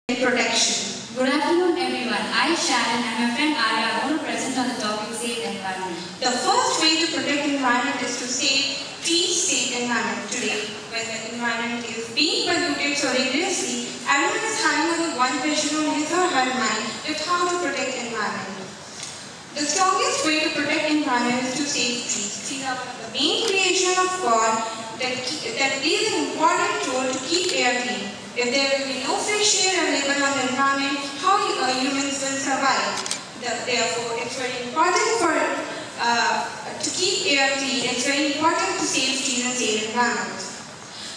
Protection. Good afternoon everyone. I, Sharon, and my friend Arya are going to present on the topic Safe Environment. The first way to protect environment is to treat safe environment. Today, when the environment is being polluted so rigorously, everyone is having only one question on his or her mind that how to protect environment. The strongest way to protect environment is to save trees. Trees are the main creation of God that plays an important role to keep air clean. If there will be no fresh air available on the environment, how humans will survive? Therefore, it's very important to keep air clean. It's very important to save trees and save environment.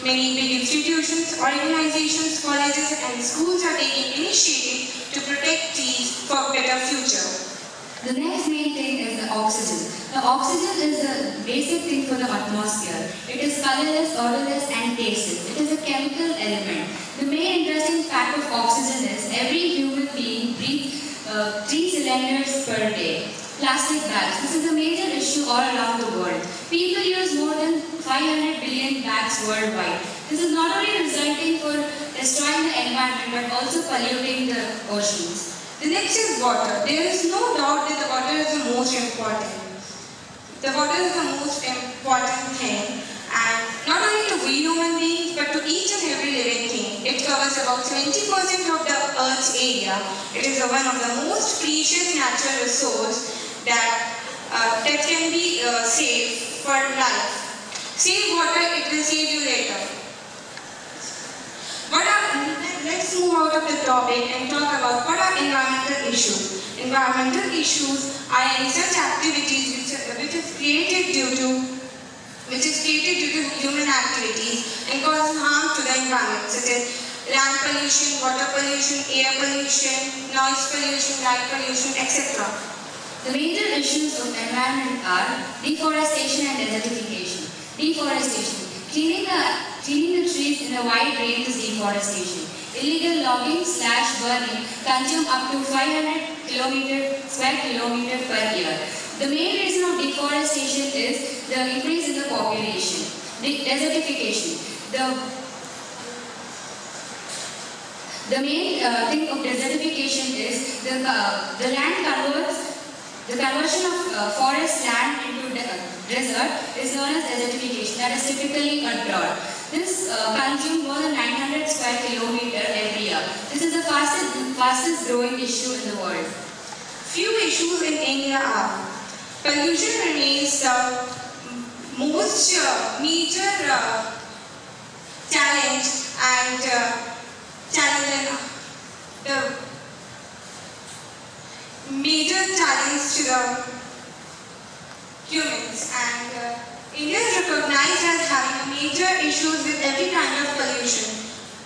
Many big institutions, organizations, colleges and schools are taking initiative to protect trees for a better future. The next main thing is the oxygen. The oxygen is the basic thing for the atmosphere. It is colorless, odorless and tasteless. It is a chemical element. The main interesting fact of oxygen is every human being breathes 3 cylinders per day. Plastic bags. This is a major issue all around the world. People use more than 500 billion bags worldwide. This is not only resulting for destroying the environment but also polluting the oceans. The next is water. There is no doubt that the water is the most important. The water is the most important thing, and not only to we human beings but to each and every living thing. It covers about 20% of the Earth's area. It is one of the most precious natural resource that can be saved for life. Save water, it will save you later. Let's move out of the topic and talk about what are environmental issues. Environmental issues are any such activities which is created due to human activities and cause harm to the environment, such as land pollution, water pollution, air pollution, noise pollution, light pollution, etc. The major issues of environment are deforestation and desertification. Deforestation. Cleaning the trees in a wide range is deforestation. Illegal logging / burning consume up to 500 square kilometers per year. The main reason of deforestation is the increase in the population. Desertification. The main thing of desertification is the conversion of forest land into desert is known as desertification. That is typically a drought. This consumes more than 900 square kilometers every year. This is the fastest growing issue in the world. Few issues in India are pollution remains the most major challenge and the major challenge to the humans, and India is recognized as having major issues with every kind of pollution.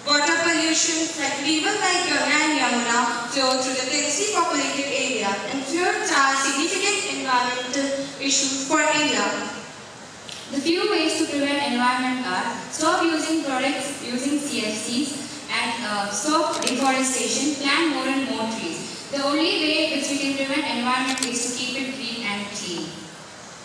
Water pollution, like rivers like Ganga and Yamuna flow through the densely populated area, and floods are significant environmental issues for India. The few ways to prevent environment are stop using products using CFCs and stop deforestation, plant more and more trees. The only way which we can prevent environment is to keep it green and clean.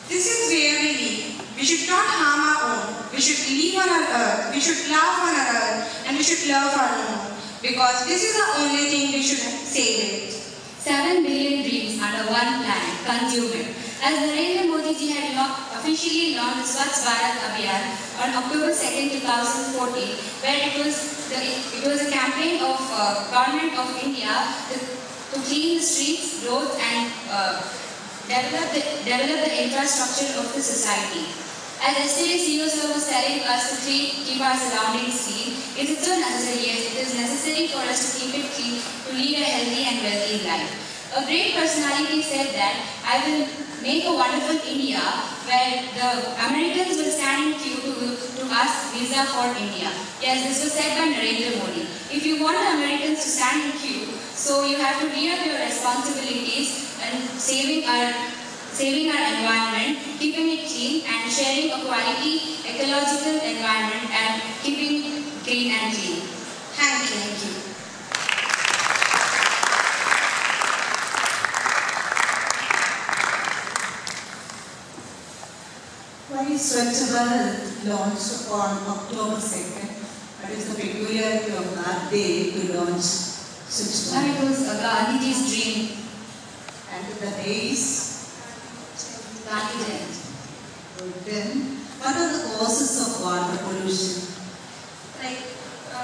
This is where we live. We should not harm our own. We should live on our earth. We should laugh on our earth. And we should love our own. Because this is the only thing we should save it. 7 billion dreams under one planet. Consume it. As Narendra Modi ji had officially launched the Swachh Bharat Abhiyan on October 2nd, 2014, where it was a campaign of Government of India to clean the streets, roads and develop the infrastructure of the society. As yesterday CEO sir was telling us to keep our surroundings clean, is it so necessary? Yes, it is necessary for us to keep it clean to lead a healthy and wealthy life. A great personality said that I will make a wonderful India where the Americans will stand in queue to ask visa for India. Yes, this was said by Narendra Modi. If you want the Americans to stand in queue, so you have to re-up your responsibilities and saving our environment, keeping it clean and sharing a quality ecological environment and keeping it green and clean. Thank you. Why is Swachh Bharat launched on October 2nd? What is the peculiarity of that day to launch Switchboard. It was Gandhiji's dream. And the days. Gandhi Jayanti. Then, what are the causes of water pollution? Like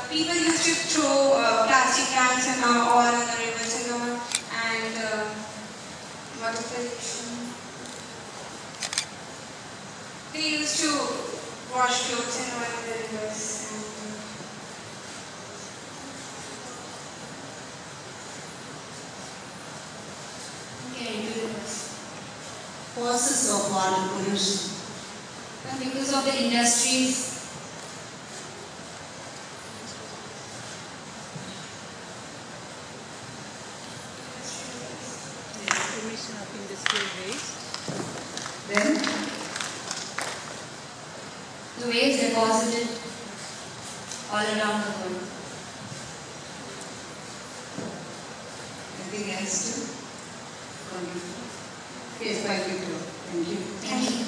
people used to throw plastic cans and all in the rivers and all, and what is the issue? They used to wash clothes and all in the rivers. Causes of water pollution. Because of the industries. Emission of industrial waste. Then, The waste deposited all around the world. anything else to contribute? Yes, by Victor. Thank you. Thank you.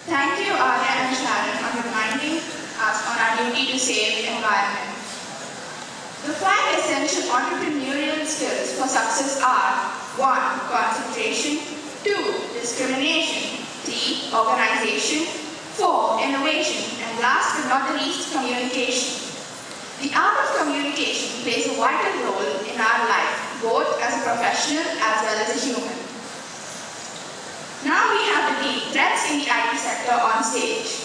Thank you, Arya and Sharon, for reminding us on our duty to save the environment. The 5 essential entrepreneurial skills for success are 1. Concentration, 2. Discrimination, 3. Organization, 4. Innovation, and last but not the least, communication. The art of communication plays a vital role in our life, both as a professional as well as a human. Now we have the threats in the IT sector on stage.